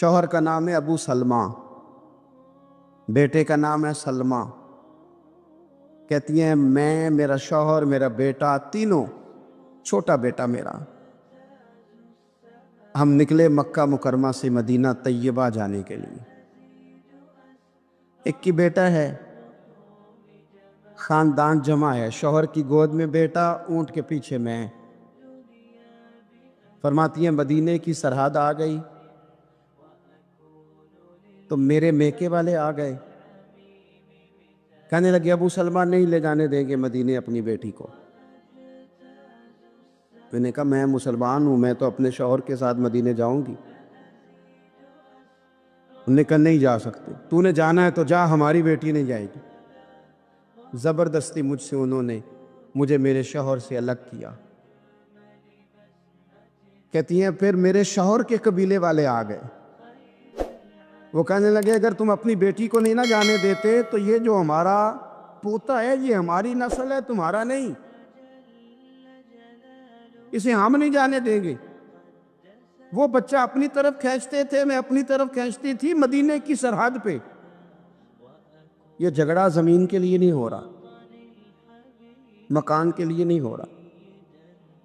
شوہر کا نام ہے ابو سلمہ، بیٹے کا نام ہے سلمہ۔ کہتی ہیں میں، میرا شوہر، میرا بیٹا، تینوں، چھوٹا بیٹا میرا، ہم نکلے مکہ مکرمہ سے مدینہ طیبہ جانے کے لیے۔ ایک کی بیٹا ہے، خاندان جمع ہے، شوہر کی گود میں بیٹا، اونٹ کے پیچھے میں۔ فرماتی ہیں مدینے کی سرحد آ گئی تو میرے میکے والے آ گئے، کہنے لگے ابو سلمہ نہیں لے جانے دیں گے مدینے اپنی بیٹی کو۔ میں نے کہا میں مسلمان ہوں، میں تو اپنے شوہر کے ساتھ مدینے جاؤں گی۔ انہوں نے کہا نہیں جا سکتے، تو نے جانا ہے تو جا، ہماری بیٹی نہیں جائے گی۔ زبردستی مجھ سے انہوں نے مجھے میرے شوہر سے الگ کیا۔ کہتی ہیں پھر میرے شوہر کے قبیلے والے آ گئے، وہ کہنے لگے اگر تم اپنی بیٹی کو نہیں نہ جانے دیتے تو یہ جو ہمارا پوتا ہے یہ ہماری نسل ہے، تمہارا نہیں، اسے ہم نہیں جانے دیں گے۔ وہ بچہ اپنی طرف کھینچتے تھے، میں اپنی طرف کھینچتی تھی، مدینے کی سرحد پہ۔ یہ جھگڑا زمین کے لیے نہیں ہو رہا، مکان کے لیے نہیں ہو رہا،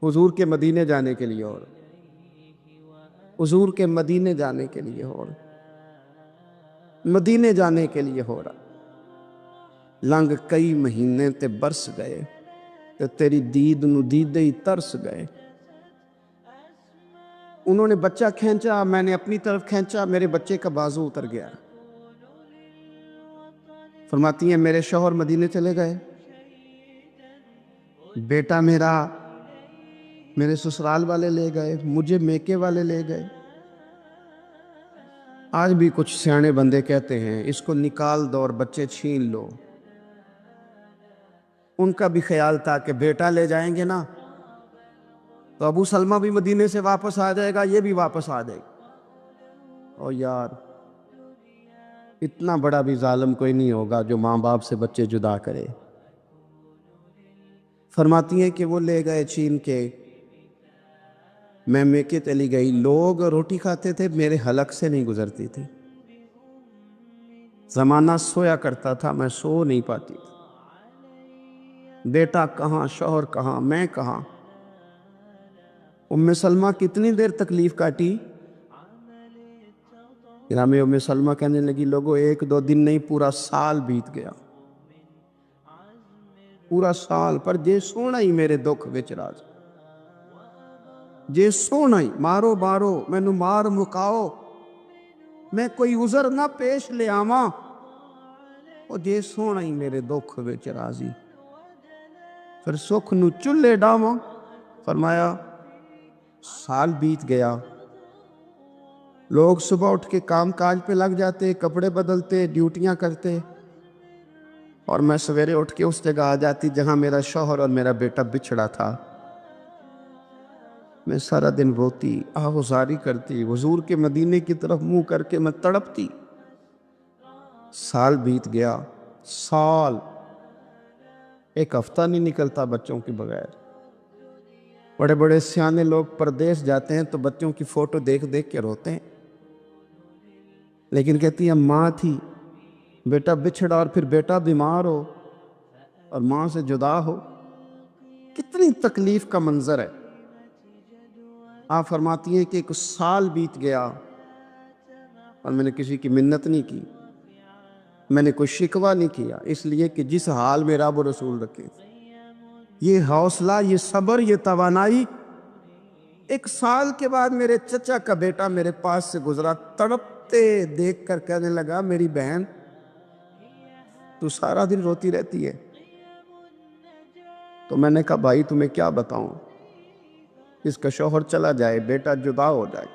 حضور کے مدینے جانے کے لیے ہو رہا، حضور کے مدینے جانے کے لیے ہو رہا، مدینے جانے کے لیے ہو رہا۔ لنگ کئی مہینے تے برس گئے تے تیری دید نو دیدے ہی ترس گئے۔ انہوں نے بچہ کھینچا، میں نے اپنی طرف کھینچا، میرے بچے کا بازو اتر گیا۔ فرماتی ہیں میرے شوہر مدینے چلے گئے، بیٹا میرا میرے سسرال والے لے گئے، مجھے میکے والے لے گئے۔ آج بھی کچھ سیانے بندے کہتے ہیں اس کو نکال دو اور بچے چھین لو۔ ان کا بھی خیال تھا کہ بیٹا لے جائیں گے نا تو ابو سلمہ بھی مدینے سے واپس آ جائے گا، یہ بھی واپس آ جائے گا۔ اور یار اتنا بڑا بھی ظالم کوئی نہیں ہوگا جو ماں باپ سے بچے جدا کرے۔ فرماتی ہیں کہ وہ لے گئے چھین کے، میں میکے چلی گئی، لوگ روٹی کھاتے تھے، میرے حلق سے نہیں گزرتی تھی۔ زمانہ سویا کرتا تھا، میں سو نہیں پاتی تھی۔ بیٹا کہاں، شوہر کہاں، میں کہاں۔ ام سلمہ کتنی دیر تکلیف کاٹی؟ گرامی ام سلمہ کہنے لگی لوگوں ایک دو دن نہیں، پورا سال بیت گیا، پورا سال، پر جے سونا ہی میرے دکھ وچ راز، جے سونا ہی مارو مارو مینو مار مکاؤ، میں کوئی عذر نہ پیش لے آواں، او جے سونا ہی میرے دکھ وچ راضی، پھر سکھ نو چلے ڈاواں۔ فرمایا سال بیت گیا، لوگ صبح اٹھ کے کام کاج پہ لگ جاتے، کپڑے بدلتے، ڈیوٹیاں کرتے، اور میں سویرے اٹھ کے اس جگہ آ جاتی جہاں میرا شوہر اور میرا بیٹا بچھڑا تھا۔ میں سارا دن روتی، آہوزاری کرتی، حضور کے مدینے کی طرف منہ کر کے میں تڑپتی۔ سال بیت گیا، سال، ایک ہفتہ نہیں نکلتا بچوں کے بغیر۔ بڑے بڑے سیانے لوگ پردیس جاتے ہیں تو بچوں کی فوٹو دیکھ دیکھ کے روتے ہیں، لیکن کہتی ہیں ماں تھی، بیٹا بچھڑا اور پھر بیٹا بیمار ہو اور ماں سے جدا ہو، کتنی تکلیف کا منظر ہے۔ آپ فرماتی ہیں کہ ایک سال بیت گیا اور میں نے کسی کی منت نہیں کی، میں نے کوئی شکوہ نہیں کیا، اس لیے کہ جس حال میں رب و رسول رکھے، یہ حوصلہ، یہ صبر، یہ توانائی۔ ایک سال کے بعد میرے چچا کا بیٹا میرے پاس سے گزرا، تڑپتے دیکھ کر کہنے لگا میری بہن تو سارا دن روتی رہتی ہے۔ تو میں نے کہا بھائی تمہیں کیا بتاؤں، اس کا شوہر چلا جائے، بیٹا جدا ہو جائے،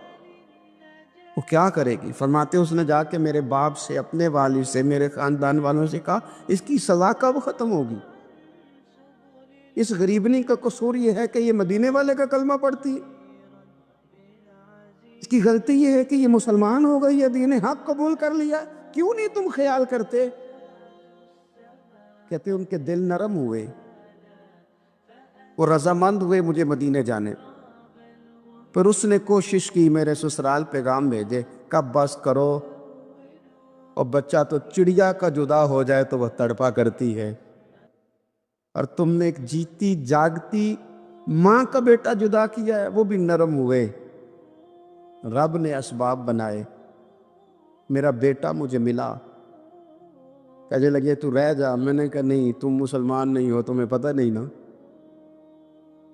وہ کیا کرے گی؟ فرماتے اس نے جا کے میرے باپ سے، اپنے والد سے، میرے خاندان والوں سے کہا اس کی سزا کب ختم ہوگی؟ اس غریبنی کا قصور یہ ہے کہ یہ مدینے والے کا کلمہ پڑھتی ہے، اس کی غلطی یہ ہے کہ یہ مسلمان ہو گئی ہے، دین حق قبول کر لیا، کیوں نہیں تم خیال کرتے؟ کہتے ان کے دل نرم ہوئے، وہ رضامند ہوئے مجھے مدینے جانے۔ پھر اس نے کوشش کی میرے سسرال پیغام بھیجے کب بس کرو. اور بچہ تو چڑیا کا جدا ہو جائے تو وہ تڑپا کرتی ہے، اور تم نے ایک جیتی جاگتی ماں کا بیٹا جدا کیا ہے، وہ بھی نرم ہوئے. رب نے اسباب بنائے، میرا بیٹا مجھے ملا. کہنے لگے تو رہ جا. میں نے کہا نہیں، تم مسلمان نہیں ہو، تمہیں پتہ نہیں نا،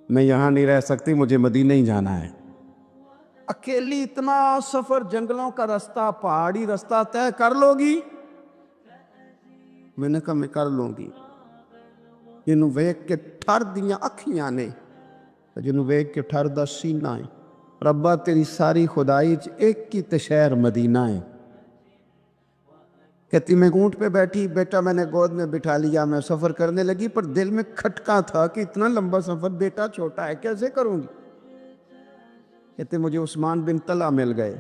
میں یہاں نہیں رہ سکتی، مجھے مدینہ ہی جانا ہے. اکیلی اتنا سفر، جنگلوں کا رستہ، پہاڑی رستہ طے کر لو گی؟ میں نے کہا میں کر لوں گی. جنوں ویک کے ٹھر دیاں اکھیاں نے، جنوں ویک کے ٹھر دا سینہ ہے. ربا تیری ساری خدائی ایک ہی تے شہر مدینہ ہے. کہتی میں اونٹ پہ بیٹھی، بیٹا میں نے گود میں بٹھا لیا، میں سفر کرنے لگی، پر دل میں کھٹکا تھا کہ اتنا لمبا سفر، بیٹا چھوٹا ہے، کیسے کروں گی؟ کہتے مجھے عثمان بن طلحہ مل گئے.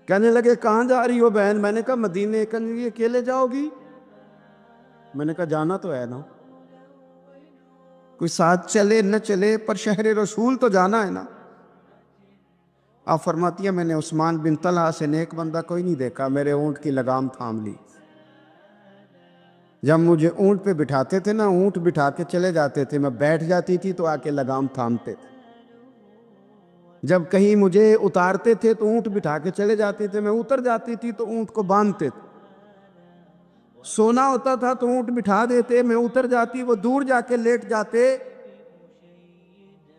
کہنے لگے کہاں جا رہی ہو بہن؟ میں نے کہا مدینے. کہنے لگے اکیلے جاؤ گی؟ میں نے کہا جانا تو ہے نا، کوئی ساتھ چلے نہ چلے پر شہر رسول تو جانا ہے نا. آپ فرماتی ہیں میں نے عثمان بن طلحہ سے نیک بندہ کوئی نہیں دیکھا، میرے اونٹ کی لگام تھام لی. جب مجھے اونٹ پہ بٹھاتے تھے نا، اونٹ بٹھا کے چلے جاتے تھے، میں بیٹھ جاتی تھی تو آ کے لگام تھامتے تھے. جب کہیں مجھے اتارتے تھے تو اونٹ بٹھا کے چلے جاتے تھے، میں اتر جاتی تھی تو اونٹ کو باندھتے تھے. سونا ہوتا تھا تو اونٹ بٹھا دیتے، میں اتر جاتی، وہ دور جا کے لیٹ جاتے.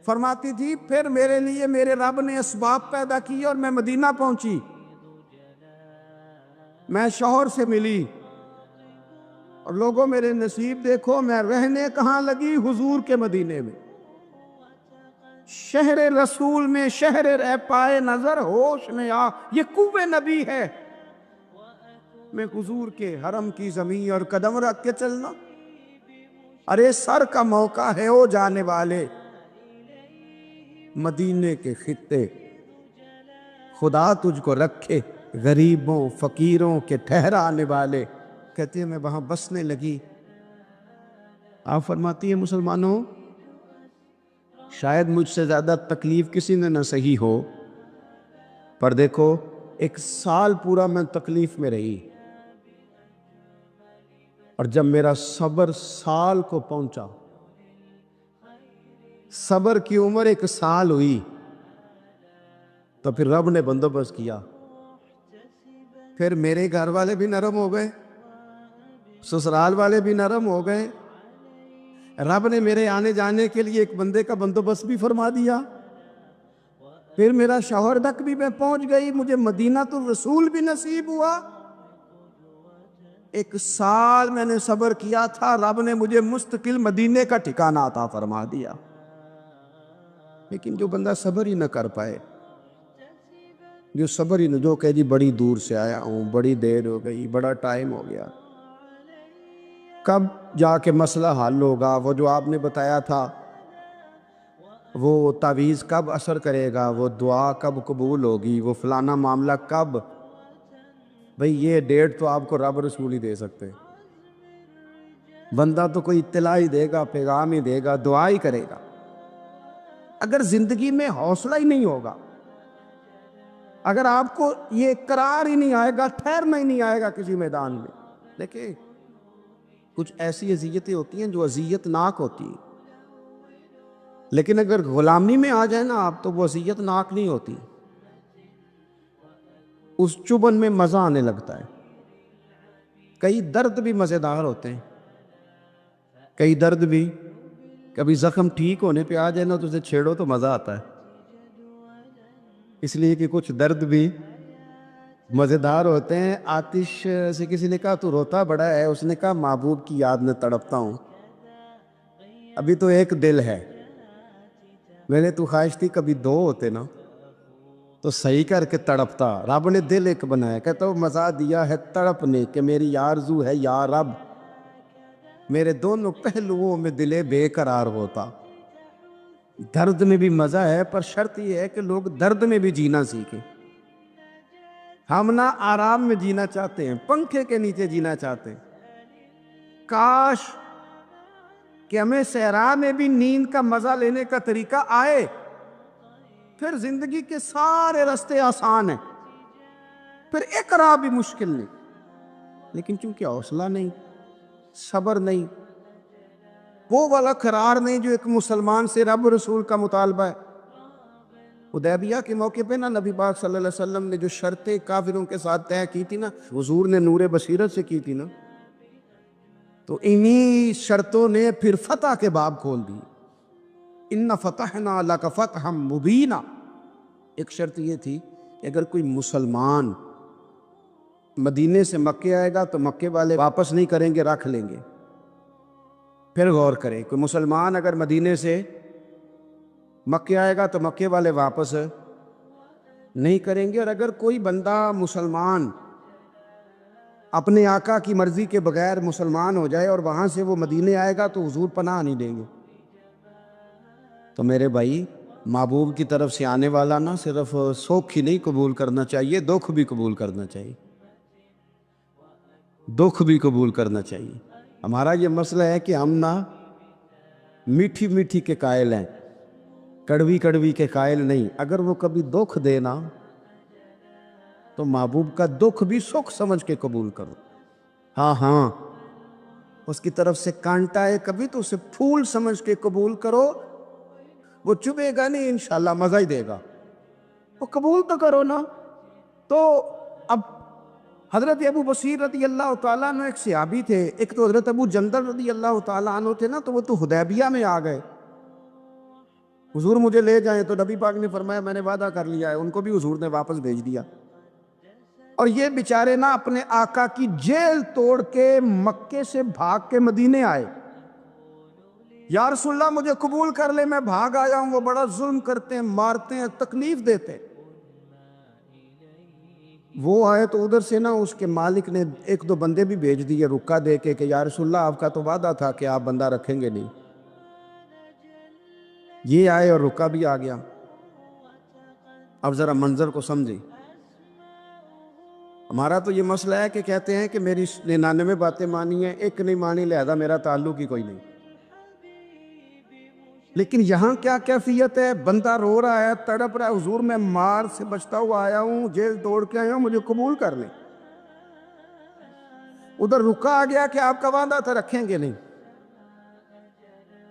فرماتی تھی پھر میرے لیے میرے رب نے اسباب پیدا کی اور میں مدینہ پہنچی. میں شوہر سے ملی، اور لوگوں میرے نصیب دیکھو، میں رہنے کہاں لگی؟ حضور کے مدینے میں، شہر رسول میں، شہر رہ پائے نظر ہوش میں آ، یہ کوہ نبی ہے. میں حضور کے حرم کی زمین اور قدم رکھ کے چلنا. ارے سر کا موقع ہے او جانے والے، مدینے کے خطے خدا تجھ کو رکھے، غریبوں فقیروں کے ٹھہرانے والے. کہتے ہیں میں وہاں بسنے لگی. آپ فرماتی ہیں مسلمانوں، شاید مجھ سے زیادہ تکلیف کسی نے نہ سہی ہو، پر دیکھو 1 سال پورا میں تکلیف میں رہی، اور جب میرا صبر سال کو پہنچا، صبر کی عمر 1 سال ہوئی، تو پھر رب نے بندوبست کیا. پھر میرے گھر والے بھی نرم ہو گئے، سسرال والے بھی نرم ہو گئے. رب نے میرے آنے جانے کے لیے ایک بندے کا بندوبست بھی فرما دیا. پھر میرا شوہر تک بھی میں پہنچ گئی، مجھے مدینہ الرسول بھی نصیب ہوا. 1 سال میں نے صبر کیا تھا، رب نے مجھے مستقل مدینے کا ٹھکانہ عطا فرما دیا. لیکن جو بندہ صبر ہی نہ کر پائے، جو صبر ہی نہ، جو کہ جی بڑی دور سے آیا ہوں، بڑی دیر ہو گئی، بڑا ٹائم ہو گیا، کب جا کے مسئلہ حل ہوگا؟ وہ جو آپ نے بتایا تھا وہ تعویذ کب اثر کرے گا؟ وہ دعا کب قبول ہوگی؟ وہ فلانا معاملہ کب؟ بھئی یہ ڈیٹ تو آپ کو رب رسول ہی دے سکتے. بندہ تو کوئی اطلاع ہی دے گا، پیغام ہی دے گا، دعا ہی کرے گا. اگر زندگی میں حوصلہ ہی نہیں ہوگا، اگر آپ کو یہ قرار ہی نہیں آئے گا، ٹھہرنا ہی نہیں آئے گا کسی میدان میں. دیکھیں کچھ ایسی اذیتیں ہوتی ہیں جو اذیت ناک ہوتی ہیں، لیکن اگر غلامی میں آ جائے نا آپ تو وہ اذیت ناک نہیں ہوتی، اس چبن میں مزہ آنے لگتا ہے. کئی درد بھی مزیدار ہوتے ہیں، کئی درد بھی، کبھی زخم ٹھیک ہونے پہ آ جائے نا تو اسے چھیڑو تو مزہ آتا ہے، اس لیے کہ کچھ درد بھی مزیدار ہوتے ہیں. آتش سے کسی نے کہا تو روتا بڑا ہے، اس نے کہا محبوب کی یاد میں تڑپتا ہوں، ابھی تو ایک دل ہے، میں نے تو خواہش تھی کبھی 2 ہوتے نا تو صحیح کر کے تڑپتا. رب نے دل ایک بنایا، کہتا وہ مزہ دیا ہے تڑپنے کہ میری آرزو ہے یا رب میرے دونوں پہلوؤں میں دل بے قرار ہوتا. درد میں بھی مزہ ہے، پر شرط یہ ہے کہ لوگ درد میں بھی جینا سیکھیں. ہم نہ آرام میں جینا چاہتے ہیں، پنکھے کے نیچے جینا چاہتے ہیں. کاش کہ ہمیں صحرا میں بھی نیند کا مزہ لینے کا طریقہ آئے پھر زندگی کے سارے راستے آسان ہیں، پھر ایک راہ بھی مشکل نہیں. لیکن چونکہ حوصلہ نہیں، صبر نہیں، وہ والا قرار نہیں جو ایک مسلمان سے رب رسول کا مطالبہ ہے. حدیبیہ کے موقع پہ نا نبی پاک صلی اللہ علیہ وسلم نے جو شرطیں کافروں کے ساتھ طے کی تھی نا، حضور نے نور بصیرت سے کی تھی نا، تو انہی شرطوں نے پھر فتح کے باب کھول دی. ان فتحنا لک فتحا مبینا. ایک شرط یہ تھی کہ اگر کوئی مسلمان مدینے سے مکے آئے گا تو مکے والے واپس نہیں کریں گے، رکھ لیں گے. پھر غور کریں، کوئی مسلمان اگر مدینے سے مکے آئے گا تو مکے والے واپس نہیں کریں گے، اور اگر کوئی بندہ مسلمان اپنے آقا کی مرضی کے بغیر مسلمان ہو جائے اور وہاں سے وہ مدینے آئے گا تو حضور پناہ نہیں دیں گے. تو میرے بھائی، محبوب کی طرف سے آنے والا نہ صرف سوکھ ہی نہیں قبول کرنا چاہیے، دکھ بھی قبول کرنا چاہیے، دکھ بھی قبول کرنا چاہیے. ہمارا یہ مسئلہ ہے کہ ہم نہ میٹھی میٹھی کے قائل ہیں، کڑوی کڑوی کے قائل نہیں. اگر وہ کبھی دکھ دینا تو محبوب کا دکھ بھی سکھ سمجھ کے قبول کرو. ہاں اس کی طرف سے کانٹا ہے کبھی تو اسے پھول سمجھ کے قبول کرو. وہ چبھے گا نہیں، انشاءاللہ مزہ ہی دے گا. وہ قبول تو کرو نا. تو اب حضرت ابو بصیر رضی اللہ تعالیٰ عنہ ایک صحابی تھے، ایک تو حضرت ابو جندل رضی اللہ تعالیٰ عنہ تھے نا، تو وہ تو حدیبیہ میں آ گئے. حضور مجھے لے جائیں، تو نبی پاک نے فرمایا میں نے وعدہ کر لیا ہے. ان کو بھی حضور نے واپس بھیج دیا. اور یہ بیچارے نا اپنے آقا کی جیل توڑ کے مکے سے بھاگ کے مدینے آئے. یا رسول اللہ مجھے قبول کر لے، میں بھاگ آیا ہوں، وہ بڑا ظلم کرتے ہیں، مارتے ہیں، تکلیف دیتے ہیں. وہ آئے تو ادھر سے نا اس کے مالک نے ایک دو بندے بھی بھیج دیے رکا دے کے کہ یا رسول اللہ آپ کا تو وعدہ تھا کہ آپ بندہ رکھیں گے نہیں. یہ آئے اور رکا بھی آ گیا. اب ذرا منظر کو سمجھیں. ہمارا تو یہ مسئلہ ہے کہ کہتے ہیں کہ میری 99 باتیں مانی ہیں، ایک نہیں مانی، لہذا میرا تعلق ہی کوئی نہیں. لیکن یہاں کیا کیفیت ہے؟ بندہ رو رہا ہے، تڑپ رہا ہے، حضور میں مار سے بچتا ہوا آیا ہوں، جیل توڑ کے آیا ہوں، مجھے قبول کر لیں. ادھر رکا آ گیا کہ آپ کا وعدہ تھا رکھیں گے نہیں.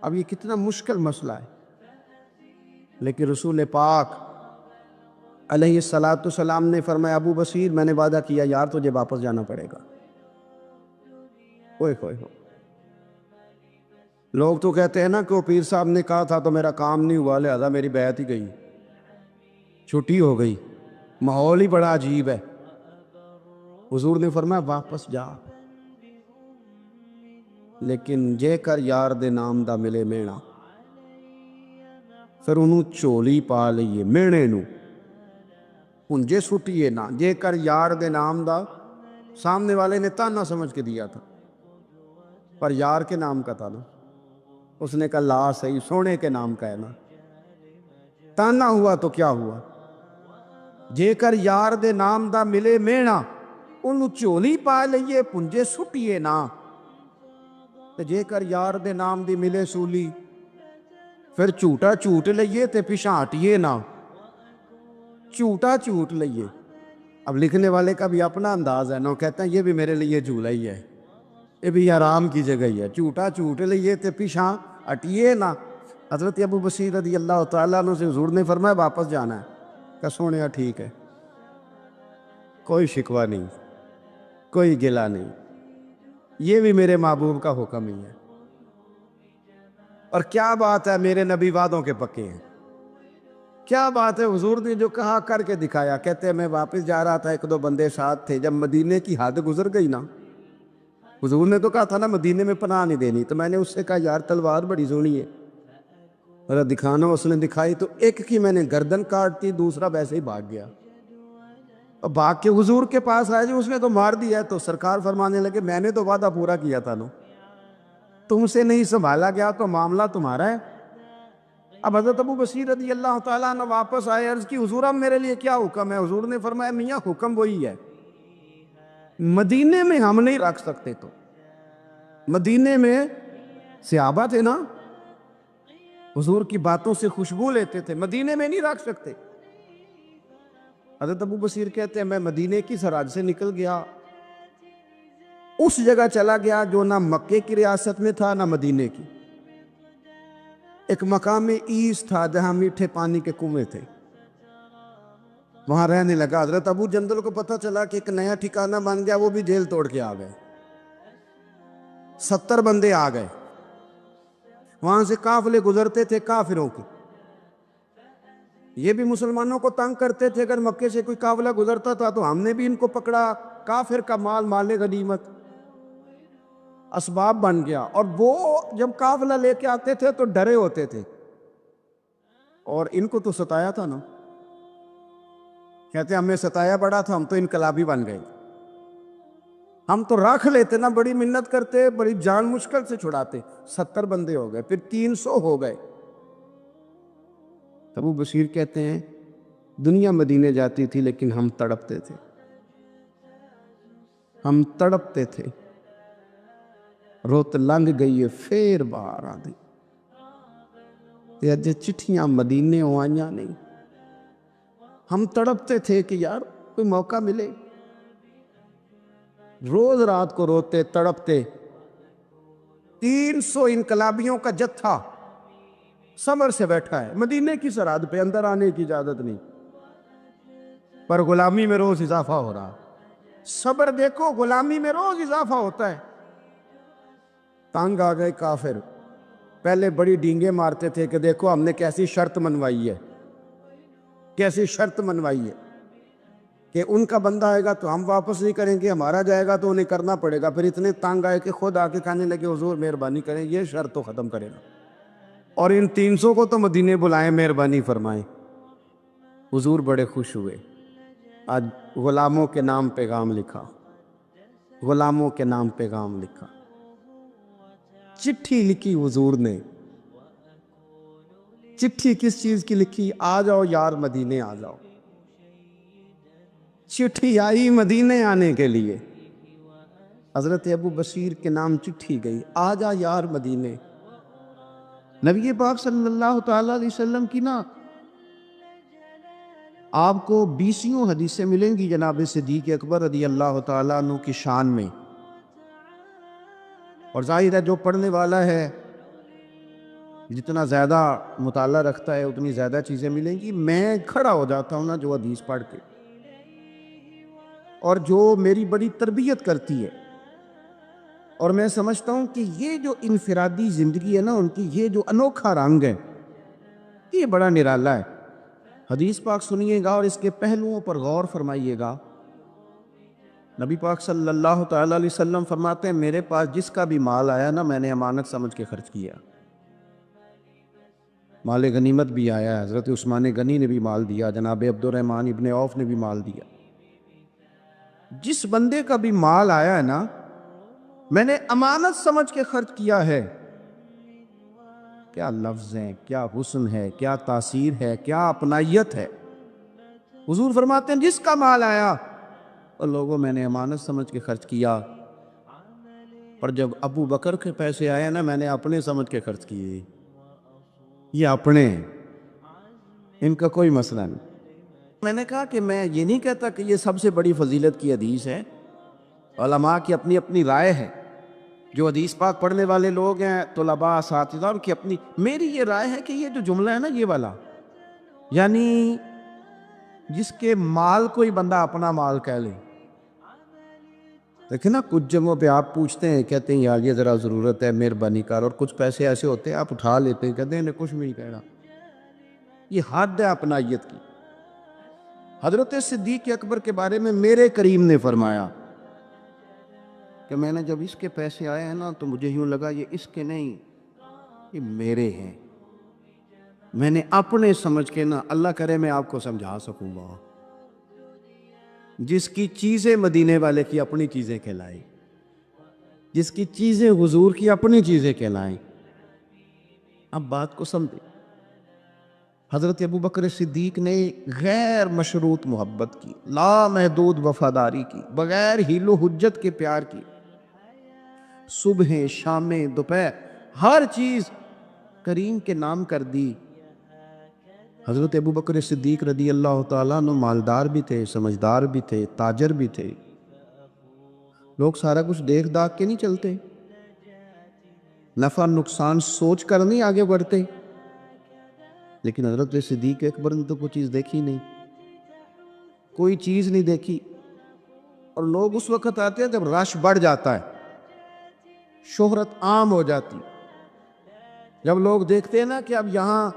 اب یہ کتنا مشکل مسئلہ ہے. لیکن رسول پاک علیہ السلام نے فرمایا ابو بصیر میں نے وعدہ کیا یار تجھے واپس جانا پڑے گا. اوئے ہوئے ہوئے. لوگ تو کہتے ہیں نا کہ وہ پیر صاحب نے کہا تھا تو میرا کام نہیں ہوا، لہذا میری بیعت ہی گئی، چھٹی ہو گئی. ماحول ہی بڑا عجیب ہے. حضور نے فرمایا واپس جا، لیکن جے کر یار دے نام دا ملے مینا. پھر انہوں چولی پا لئیے مینے نو، پنجے سٹیے نا. جے کر یار دے نام دا سامنے والے نے تانا سمجھ کے دیا تھا، پر یار کے نام کا تھا نا. اس نے کہا لا صحیح، سونے کے نام کا ہے نا. تانا ہوا تو کیا ہوا. جے کر یار دے نام دا ملے مینا، انہوں چولی پا لئیے پنجے سٹیے نا. جے کر یار دے نام دی ملے سولی، پھر جھوٹا جھوٹ لئیے تے پیچھے ہٹیے نا. جھوٹا جھوٹ لئیے. اب لکھنے والے کا بھی اپنا انداز ہے نا، کہتا ہے یہ بھی میرے لیے جھولا ہی ہے، یہ بھی آرام کی جگہ ہی ہے. جھوٹا جھوٹ لئیے تے پیچھے ہٹیے نا. حضرت ابو بصیر رضی اللہ تعالیٰ عنہ سے حضور نے فرمایا واپس جانا ہے. کہ سونیا ٹھیک ہے، کوئی شکوہ نہیں، کوئی گلہ نہیں، یہ بھی میرے محبوب کا حکم ہی ہے. اور کیا بات ہے، میرے نبی وعدوں کے پکے ہیں. کیا بات ہے، حضور نے جو کہا کر کے دکھایا. کہتے ہیں میں واپس جا رہا تھا، ایک دو بندے ساتھ تھے. جب مدینے کی حد گزر گئی نا، حضور نے تو کہا تھا نا مدینے میں پناہ نہیں دینی، تو میں نے اس سے کہا یار تلوار بڑی سونی ہے، ذرا دکھانا. اس نے دکھائی تو ایک کی میں نے گردن کاٹ دی، دوسرا ویسے ہی بھاگ گیا. اور بھاگ کے حضور کے پاس آئے جو اس نے تو مار دیا. تو سرکار فرمانے لگے میں نے تو وعدہ پورا کیا تھا نا، تم سے نہیں سنبھالا گیا تو معاملہ تمہارا ہے. اب حضرت ابو بصیر رضی اللہ تعالیٰ عنہ واپس آئے. عرض کی حضور اب میرے لیے کیا حکم ہے؟ حضور نے فرمایا میاں حکم وہی ہے، مدینے میں ہم نہیں رکھ سکتے. تو مدینے میں صحابہ تھے نا، حضور کی باتوں سے خوشبو لیتے تھے، مدینے میں نہیں رکھ سکتے۔ حضرت ابو بصیر کہتے ہیں میں مدینے کی سرحد سے نکل گیا، اس جگہ چلا گیا جو نہ مکے کی ریاست میں تھا نہ مدینے کی۔ ایک مقام ایس تھا جہاں میٹھے پانی کے کنویں تھے، وہاں رہنے لگا۔ حضرت ابو جندل کو پتہ چلا کہ ایک نیا ٹھکانہ بن گیا، وہ بھی جیل توڑ کے آ گئے، 70 بندے آ گئے۔ وہاں سے قافلے گزرتے تھے کافروں کے، یہ بھی مسلمانوں کو تنگ کرتے تھے، اگر مکے سے کوئی قافلہ گزرتا تھا تو ہم نے بھی ان کو پکڑا، کافر کا مال مال غنیمت اسباب بن گیا۔ اور وہ جب قافلہ لے کے آتے تھے تو ڈرے ہوتے تھے، اور ان کو تو ستایا تھا نا، کہتے ہمیں ستایا پڑا تھا، ہم تو انقلابی بن گئے، ہم تو رکھ لیتے نا، بڑی منت کرتے، بڑی جان مشکل سے چھڑاتے۔ 70 بندے ہو گئے، پھر 300 ہو گئے۔ ابو بصیر کہتے ہیں دنیا مدینے جاتی تھی لیکن ہم تڑپتے تھے، ہم تڑپتے تھے، روت لنگ گئی ہے پھر باہر آ گئی، تے اج چٹھیاں مدینے آئیاں نہیں۔ ہم تڑپتے تھے کہ یار کوئی موقع ملے، روز رات کو روتے تڑپتے۔ 300 انقلابیوں کا جتھا صبر سے بیٹھا ہے مدینے کی سرحد پہ، اندر آنے کی اجازت نہیں، پر غلامی میں روز اضافہ ہو رہا۔ صبر دیکھو، غلامی میں روز اضافہ ہوتا ہے۔ تنگ آ گئے کافر، پہلے بڑی ڈینگیں مارتے تھے کہ دیکھو ہم نے کیسی شرط منوائی ہے، کیسی شرط منوائی ہے کہ ان کا بندہ آئے گا تو ہم واپس نہیں کریں گے، ہمارا جائے گا تو انہیں کرنا پڑے گا۔ پھر اتنے تنگ آئے کہ خود آ کے کہنے لگے حضور مہربانی کریں، یہ شرط تو ختم کرے گا، اور ان 300 کو تو مدینے بلائیں، مہربانی فرمائیں۔ حضور بڑے خوش ہوئے، آج غلاموں کے نام پیغام لکھا، غلاموں کے نام پیغام لکھا، چٹھی لکھی حضور نے۔ چٹھی کس چیز کی لکھی؟ آ جاؤ یار مدینے آ جاؤ۔ چٹھی آئی مدینے آنے کے لیے، حضرت ابو بصیر کے نام چٹھی گئی، آ جا یار مدینے۔ نبی پاک صلی اللہ تعالیٰ علیہ وسلم کی نا آپ کو 20 حدیثیں ملیں گی جناب صدیق اکبر رضی اللہ تعالیٰ عنہ کی شان میں، اور ظاہر ہے جو پڑھنے والا ہے جتنا زیادہ مطالعہ رکھتا ہے اتنی زیادہ چیزیں ملیں گی۔ میں کھڑا ہو جاتا ہوں نا جو حدیث پڑھ کے، اور جو میری بڑی تربیت کرتی ہے، اور میں سمجھتا ہوں کہ یہ جو انفرادی زندگی ہے نا ان کی، یہ جو انوکھا رنگ ہے یہ بڑا نرالا ہے۔ حدیث پاک سنیے گا اور اس کے پہلوؤں پر غور فرمائیے گا۔ نبی پاک صلی اللہ تعالیٰ علیہ وسلم فرماتے ہیں میرے پاس جس کا بھی مال آیا نا میں نے امانت سمجھ کے خرچ کیا۔ مال غنیمت بھی آیا ہے، حضرت عثمان غنی نے بھی مال دیا، جناب عبد الرحمن ابن عوف نے بھی مال دیا۔ جس بندے کا بھی مال آیا ہے نا میں نے امانت سمجھ کے خرچ کیا ہے۔ کیا لفظ ہیں، کیا حسن ہے، کیا تاثیر ہے، کیا اپنائیت ہے۔ حضور فرماتے ہیں جس کا مال آیا اور لوگوں میں نے امانت سمجھ کے خرچ کیا، پر جب ابو بکر کے پیسے آئے نا میں نے اپنے سمجھ کے خرچ کیے، یہ اپنے ہیں، ان کا کوئی مسئلہ نہیں۔ میں نے کہا کہ میں یہ نہیں کہتا کہ یہ سب سے بڑی فضیلت کی حدیث ہے، علماء کی اپنی اپنی رائے ہے، جو حدیث پاک پڑھنے والے لوگ ہیں طلباء اساتذہ ان کی اپنی، میری یہ رائے ہے کہ یہ جو جملہ ہے نا یہ والا، یعنی جس کے مال کوئی بندہ اپنا مال کہہ لے۔ دیکھیں نا کچھ جگہوں پہ آپ پوچھتے ہیں کہتے ہیں یار یہ ذرا ضرورت ہے مہربانی کر، اور کچھ پیسے ایسے ہوتے ہیں آپ اٹھا لیتے ہیں کہتے ہیں انہیں کچھ بھی نہیں کہنا، یہ حد ہے اپنائیت کی۔ حضرت صدیق اکبر کے بارے میں میرے کریم نے فرمایا کہ میں نے جب اس کے پیسے آئے ہیں نا تو مجھے یوں لگا یہ اس کے نہیں یہ میرے ہیں، میں نے اپنے سمجھ کے نا، اللہ کرے میں آپ کو سمجھا سکوں گا، جس کی چیزیں مدینے والے کی اپنی چیزیں کہلائیں، جس کی چیزیں حضور کی اپنی چیزیں کہلائیں۔ اب بات کو سمجھیں، حضرت ابو بکر صدیق نے غیر مشروط محبت کی، لامحدود وفاداری کی، بغیر حیل و حجت کے پیار کی، صبح شام دوپہر ہر چیز کریم کے نام کر دی۔ حضرت ابو بکر صدیق رضی اللہ تعالیٰ عنہ مالدار بھی تھے، سمجھدار بھی تھے، تاجر بھی تھے۔ لوگ سارا کچھ دیکھ داکھ کے نہیں چلتے، نفع نقصان سوچ کر نہیں آگے بڑھتے، لیکن حضرت صدیق اکبر نے تو کوئی چیز دیکھی نہیں، کوئی چیز نہیں دیکھی۔ اور لوگ اس وقت آتے ہیں جب رش بڑھ جاتا ہے، شہرت عام ہو جاتی، جب لوگ دیکھتے ہیں نا کہ اب یہاں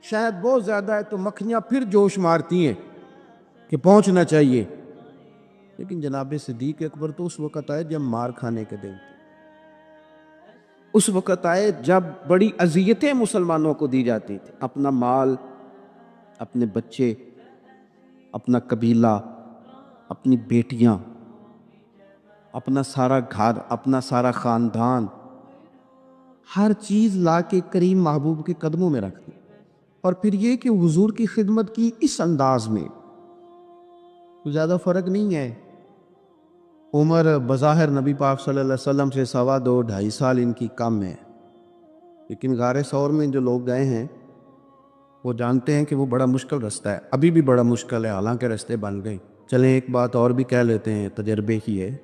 شاید بہت زیادہ ہے تو مکھیاں پھر جوش مارتی ہیں کہ پہنچنا چاہیے۔ لیکن جناب صدیق اکبر تو اس وقت آئے جب مار کھانے کے دن تھے، اس وقت آئے جب بڑی اذیتیں مسلمانوں کو دی جاتی تھی، اپنا مال، اپنے بچے، اپنا قبیلہ، اپنی بیٹیاں، اپنا سارا گھر، اپنا سارا خاندان، ہر چیز لا کے کریم محبوب کے قدموں میں رکھ دی۔ اور پھر یہ کہ حضور کی خدمت کی اس انداز میں زیادہ فرق نہیں ہے۔ عمر بظاہر نبی پاک صلی اللہ علیہ وسلم سے 2.5 سال ان کی کم ہے، لیکن غار ثور میں جو لوگ گئے ہیں وہ جانتے ہیں کہ وہ بڑا مشکل رستہ ہے، ابھی بھی بڑا مشکل ہے، حالانکہ رستے بن گئے۔ چلیں ایک بات اور بھی کہہ لیتے ہیں تجربے کی ہے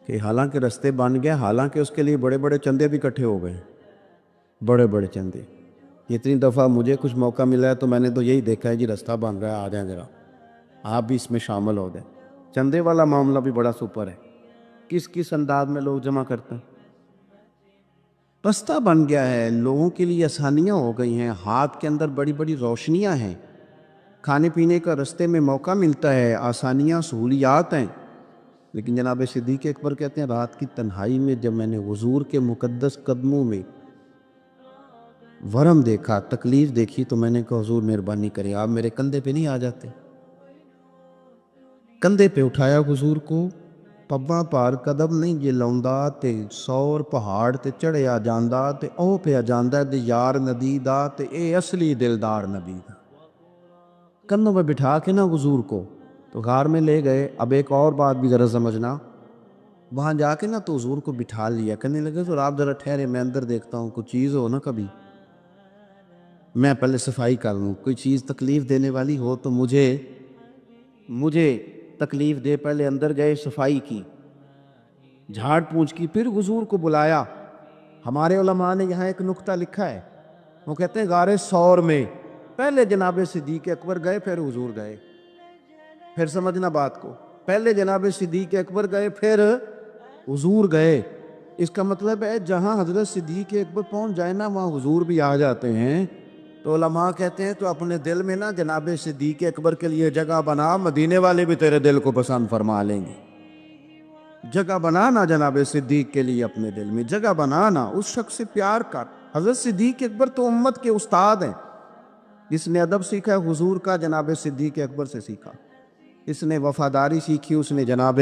کہ حالانکہ رستے بن گئے، حالانکہ اس کے لیے بڑے بڑے چندے بھی اکٹھے ہو گئے، بڑے بڑے چندے۔ اتنی دفعہ مجھے کچھ موقع ملا ہے تو میں نے تو یہی دیکھا ہے جی رستہ بن رہا ہے، آ جائیں ذرا آپ بھی اس میں شامل ہو گئے۔ چندے والا معاملہ بھی بڑا سپر ہے، کس انداز میں لوگ جمع کرتے ہیں۔ رستہ بن گیا ہے، لوگوں کے لیے آسانیاں ہو گئی ہیں، ہاتھ کے اندر بڑی بڑی روشنیاں ہیں، کھانے پینے کا رستے میں موقع ملتا ہے، آسانیاں سہولیات ہیں۔ لیکن جناب صدیق اکبر کہتے ہیں رات کی تنہائی میں جب میں نے حضور کے مقدس قدموں میں ورم دیکھا، تکلیف دیکھی، تو میں نے کہا حضور مہربانی کریں، آپ میرے کندھے پہ نہیں آ جاتے؟ کندھے پہ اٹھایا حضور کو، پباں پار قدم نہیں جے لاؤندا تے 100 پہاڑ تے چڑھیا جاندا تے او پیا جاندا تے یار ندی دا تے اے اصلی دلدار نبی دا۔ کندھوں پہ بٹھا کے نا حضور کو تو غار میں لے گئے۔ اب ایک اور بات بھی ذرا سمجھنا، وہاں جا کے نا تو حضور کو بٹھا لیا، کہنے لگے تو آپ ذرا ٹھہرے، میں اندر دیکھتا ہوں، کوئی چیز ہو نا کبھی میں پہلے صفائی کر لوں، کوئی چیز تکلیف دینے والی ہو تو مجھے تکلیف دے۔ پہلے اندر گئے، صفائی کی، جھاڑ پونچھ کی، پھر حضور کو بلایا۔ ہمارے علماء نے یہاں ایک نقطہ لکھا ہے، وہ کہتے ہیں غار ثور میں پہلے جناب صدیق اکبر گئے، پھر حضور گئے۔ پھر سمجھنا بات کو، پہلے جناب صدیق اکبر گئے، پھر حضور گئے۔ اس کا مطلب ہے جہاں حضرت صدیق اکبر پہنچ جائے نا وہاں حضور بھی آ جاتے ہیں۔ تو علماء کہتے ہیں تو اپنے دل میں نا جناب صدیق اکبر کے لیے جگہ بنا، مدینے والے بھی تیرے دل کو پسند فرما لیں گے۔ جگہ بنانا جناب صدیق کے لیے، اپنے دل میں جگہ بنانا، اس شخص سے پیار کر۔ حضرت صدیق اکبر تو امت کے استاد ہیں، جس نے ادب سیکھا ہے حضور کا جناب صدیق اکبر سے سیکھا، اس نے وفاداری سیکھی اس نے جناب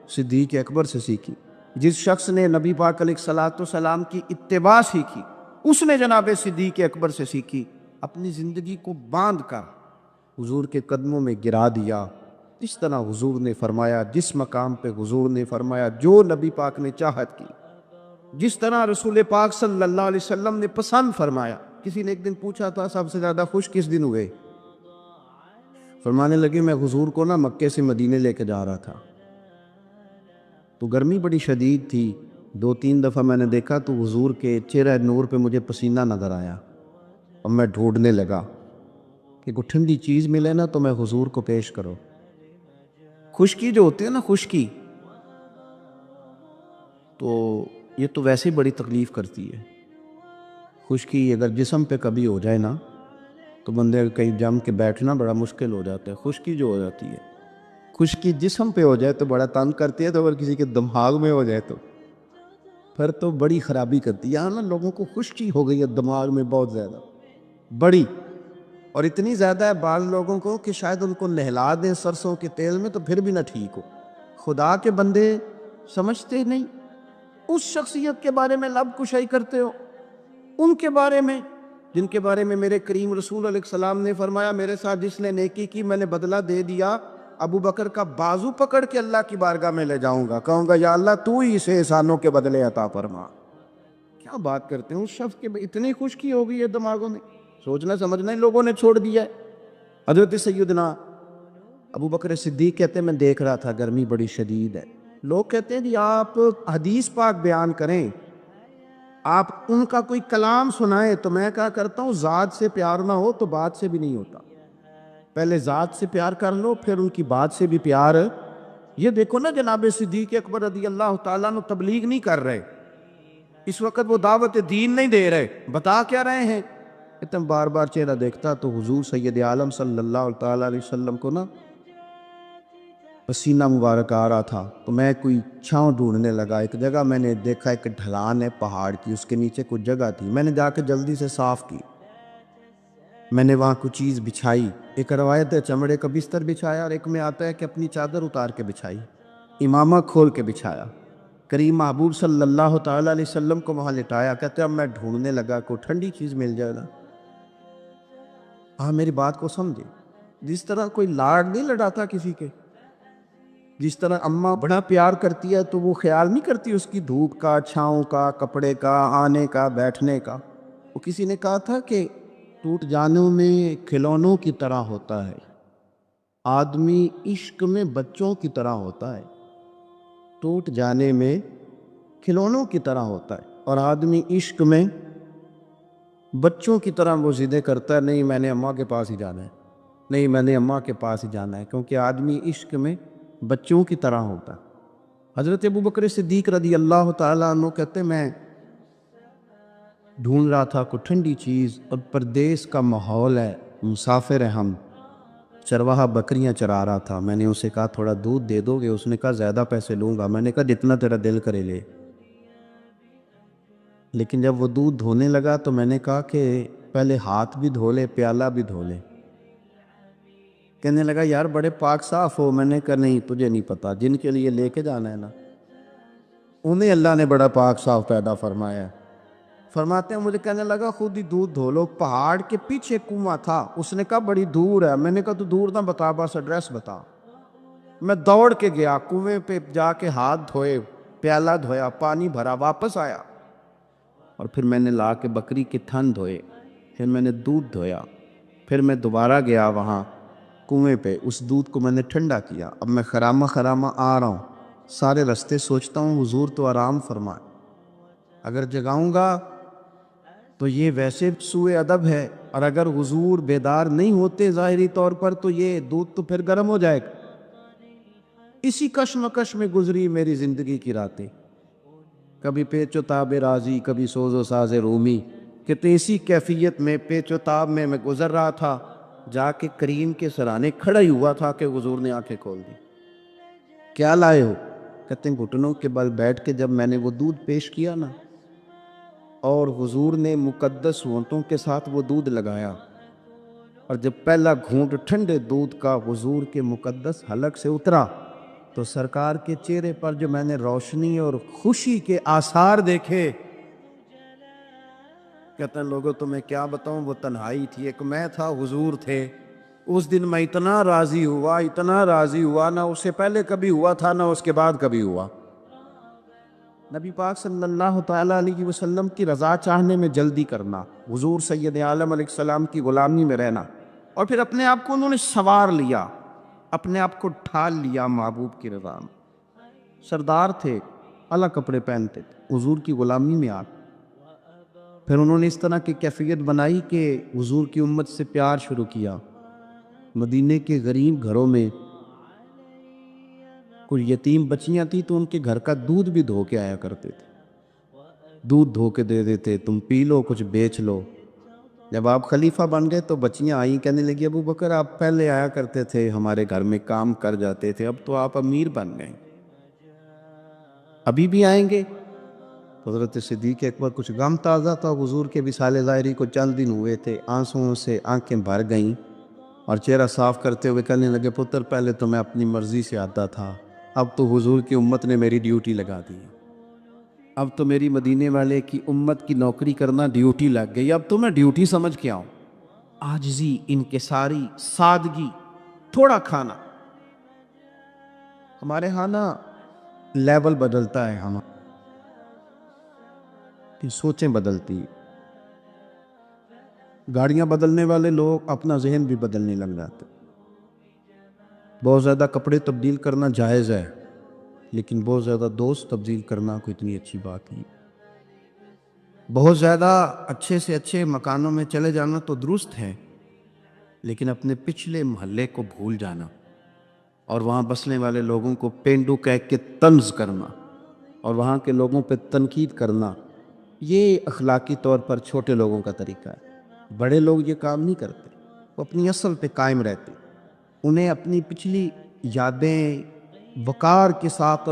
صدیق اکبر سے سیکھی، جس شخص نے نبی پاک علیہ الصلوۃ والسلام کی اتباع سیکھی اس نے جناب صدیق اکبر سے سیکھی۔ اپنی زندگی کو باندھ کر حضور کے قدموں میں گرا دیا، اس طرح حضور نے فرمایا، جس مقام پہ حضور نے فرمایا، جو نبی پاک نے چاہت کی، جس طرح رسول پاک صلی اللہ علیہ وسلم نے پسند فرمایا۔ کسی نے ایک دن پوچھا تھا سب سے زیادہ خوش کس دن ہوئے؟ فرمانے لگے میں حضور کو نا مکے سے مدینے لے کے جا رہا تھا، تو گرمی بڑی شدید تھی، 2-3 دفعہ میں نے دیکھا تو حضور کے چہرہ نور پہ مجھے پسینہ نظر آیا، اور میں ڈھونڈنے لگا کہ کوئی ٹھنڈی چیز ملے نا تو میں حضور کو پیش کرو۔ خشکی جو ہوتی ہے نا، خشکی تو یہ تو ویسے ہی بڑی تکلیف کرتی ہے۔ خشکی اگر جسم پہ کبھی ہو جائے نا تو بندے کہیں جم کے بیٹھنا بڑا مشکل ہو جاتا ہے۔ خشکی جو ہو جاتی ہے، خشکی جسم پہ ہو جائے تو بڑا تنگ کرتی ہے، تو اگر کسی کے دماغ میں ہو جائے تو پھر تو بڑی خرابی کرتی ہے۔ یہاں نا لوگوں کو خشکی ہو گئی ہے دماغ میں بہت زیادہ، بڑی، اور اتنی زیادہ ہے بعض لوگوں کو کہ شاید ان کو نہلا دیں سرسوں کے تیل میں تو پھر بھی نہ ٹھیک ہو۔ خدا کے بندے سمجھتے نہیں، اس شخصیت کے بارے میں لب کشائی کرتے ہو، ان کے بارے میں جن کے بارے میں میرے کریم رسول علیہ السلام نے فرمایا میرے ساتھ جس نے نیکی کی میں نے بدلہ دے دیا، ابو بکر کا بازو پکڑ کے اللہ کی بارگاہ میں لے جاؤں گا، کہوں گا یا اللہ تو ہی اسے احسانوں کے بدلے عطا فرما۔ کیا بات کرتے ہیں، اس شخص کے اتنی خشکی ہو گئی ہے دماغوں میں، سوچنا سمجھنا ان لوگوں نے چھوڑ دیا ہے۔ حضرت سیدنا ابو بکر صدیق کہتے ہیں میں دیکھ رہا تھا گرمی بڑی شدید ہے، لوگ کہتے ہیں جی آپ حدیث پاک بیان کریں، آپ ان کا کوئی کلام سنائیں، تو میں کہا کرتا ہوں ذات سے پیار نہ ہو تو بات سے بھی نہیں ہوتا، پہلے ذات سے پیار کر لو پھر ان کی بات سے بھی پیار۔ یہ دیکھو نا جناب صدیق اکبر رضی اللہ تعالیٰ عنہ تبلیغ نہیں کر رہے، اس وقت وہ دعوت دین نہیں دے رہے، بتا کیا رہے ہیں؟ اتنا بار بار چہرہ دیکھتا تو حضور سید عالم صلی اللہ تعالیٰ علیہ وسلم کو نا پسینہ مبارک آ رہا تھا، تو میں کوئی چھاؤں ڈھونڈنے لگا، ایک جگہ میں نے دیکھا ایک ڈھلان ہے پہاڑ کی، اس کے نیچے کچھ جگہ تھی، میں نے جا کے جلدی سے صاف کی، میں نے وہاں کچھ چیز بچھائی، ایک روایت ہے چمڑے کا بستر بچھایا، اور ایک میں آتا ہے کہ اپنی چادر اتار کے بچھائی، امامہ کھول کے بچھایا، کریم محبوب صلی اللہ تعالیٰ علیہ وسلم کو وہاں لٹایا، کہتے اب میں ڈھونڈنے لگا کوئی ٹھنڈی چیز مل جائے نا۔ ہاں میری بات کو سمجھے، جس طرح کوئی لاڑ نہیں لڑاتا کسی کے، جس طرح اماں بڑا پیار کرتی ہے تو وہ خیال نہیں کرتی اس کی دھوپ کا، چھاؤں کا، کپڑے کا، آنے کا، بیٹھنے کا۔ وہ کسی نے کہا تھا کہ ٹوٹ جانوں میں کھلونوں کی طرح ہوتا ہے، آدمی عشق میں بچوں کی طرح ہوتا ہے، ٹوٹ جانے میں کھلونوں کی طرح ہوتا ہے، اور آدمی عشق میں بچوں کی طرح وہ ضدیں کرتا ہے، نہیں میں نے اماں کے پاس ہی جانا ہے، نہیں میں نے اماں کے پاس ہی جانا ہے، کیونکہ آدمی عشق میں بچوں کی طرح ہوتا ہے۔ حضرت ابو بکر صدیق رضی اللہ تعالیٰ عنہ کہتے ہیں میں ڈھونڈ رہا تھا کوئی ٹھنڈی چیز، اور پردیس کا ماحول ہے، مسافر ہیں ہم، چرواہا بکریاں چرا رہا تھا، میں نے اسے کہا تھوڑا دودھ دے دو گے؟ اس نے کہا زیادہ پیسے لوں گا، میں نے کہا جتنا تیرا دل کرے لے۔ لیکن جب وہ دودھ دھونے لگا تو میں نے کہا کہ پہلے ہاتھ بھی دھو لے، پیالہ بھی دھو لے۔ کہنے لگا یار بڑے پاک صاف ہو، میں نے کہا نہیں تجھے نہیں پتا، جن کے لیے لے کے جانا ہے نا انہیں اللہ نے بڑا پاک صاف پیدا فرمایا ہے۔ فرماتے ہیں مجھے کہنے لگا خود ہی دودھ دھو لو، پہاڑ کے پیچھے کنواں تھا، اس نے کہا بڑی دور ہے، میں نے کہا تو دور نہ بتا بس ایڈریس بتا۔ میں دوڑ کے گیا کنویں پہ، جا کے ہاتھ دھوئے، پیالہ دھویا، پانی بھرا، واپس آیا، اور پھر میں نے لا کے بکری کے تھن دھوئے، پھر میں نے دودھ دھویا، پھر میں دوبارہ گیا وہاں کنویں پہ، اس دودھ کو میں نے ٹھنڈا کیا، اب میں خرامہ خرامہ آ رہا ہوں، سارے رستے سوچتا ہوں حضور تو آرام فرمائے، اگر جگاؤں گا تو یہ ویسے سوء ادب ہے، اور اگر حضور بیدار نہیں ہوتے ظاہری طور پر تو یہ دودھ تو پھر گرم ہو جائے گا۔ اسی کشمکش میں گزری میری زندگی کی راتیں، کبھی پیچ و تاب راضی، کبھی سوز و ساز رومی، کہ اسی کیفیت میں پیچ و تاب میں گزر رہا تھا، جا کے کریم کے سرانے کھڑا ہی ہوا تھا کہ حضور نے آنکھیں کھول دی۔ کیا لائے ہو؟ کہتے ہیں گھٹنوں کے بل بیٹھ کے جب میں نے وہ دودھ پیش کیا نا، اور حضور نے مقدس ہونٹوں کے ساتھ وہ دودھ لگایا، اور جب پہلا گھونٹ ٹھنڈے دودھ کا حضور کے مقدس حلق سے اترا تو سرکار کے چہرے پر جو میں نے روشنی اور خوشی کے آثار دیکھے، کہتے ہیں لوگوں تمہیں کیا بتاؤں، وہ تنہائی تھی، ایک میں تھا، حضور تھے۔ اس دن میں اتنا راضی ہوا، اتنا راضی ہوا، نہ اس سے پہلے کبھی ہوا تھا نہ اس کے بعد کبھی ہوا۔ نبی پاک صلی اللہ تعالیٰ علیہ وسلم کی رضا چاہنے میں جلدی کرنا، حضور سید عالم علیہ السلام کی غلامی میں رہنا، اور پھر اپنے آپ کو انہوں نے سنوار لیا، اپنے آپ کو ڈھال لیا محبوب کی رضا میں۔ سردار تھے، اعلیٰ کپڑے پہنتے تھے، حضور کی غلامی میں آ پھر انہوں نے اس طرح کی کیفیت بنائی کہ حضور کی امت سے پیار شروع کیا۔ مدینے کے غریب گھروں میں کوئی یتیم بچیاں تھیں تو ان کے گھر کا دودھ بھی دھو کے آیا کرتے تھے، دودھ دھو کے دے دیتے، تم پی لو کچھ بیچ لو۔ جب آپ خلیفہ بن گئے تو بچیاں آئیں، کہنے لگی ابو بکر آپ پہلے آیا کرتے تھے، ہمارے گھر میں کام کر جاتے تھے، اب تو آپ امیر بن گئے، ابھی بھی آئیں گے؟ حضرت صدیق اکبر کچھ غم تازہ تھا، حضور کے وصال ظاہری کو چند دن ہوئے تھے، آنسوؤں سے آنکھیں بھر گئیں، اور چہرہ صاف کرتے ہوئے کہنے لگے پتر پہلے تو میں اپنی مرضی سے آتا تھا، اب تو حضور کی امت نے میری ڈیوٹی لگا دی، اب تو میری مدینے والے کی امت کی نوکری کرنا ڈیوٹی لگ گئی، اب تو میں ڈیوٹی سمجھ کے آؤں۔ عاجزی، انکساری، سادگی، تھوڑا کھانا، ہمارے ہاں نا لیول بدلتا ہے، ہم کہ سوچیں بدلتی ہیں۔ گاڑیاں بدلنے والے لوگ اپنا ذہن بھی بدلنے لگ جاتے۔ بہت زیادہ کپڑے تبدیل کرنا جائز ہے، لیکن بہت زیادہ دوست تبدیل کرنا کوئی اتنی اچھی بات نہیں۔ بہت زیادہ اچھے سے اچھے مکانوں میں چلے جانا تو درست ہے، لیکن اپنے پچھلے محلے کو بھول جانا اور وہاں بسنے والے لوگوں کو پینڈو کہہ کے طنز کرنا اور وہاں کے لوگوں پہ تنقید کرنا، یہ اخلاقی طور پر چھوٹے لوگوں کا طریقہ ہے۔ بڑے لوگ یہ کام نہیں کرتے، وہ اپنی اصل پہ قائم رہتے، انہیں اپنی پچھلی یادیں وقار کے ساتھ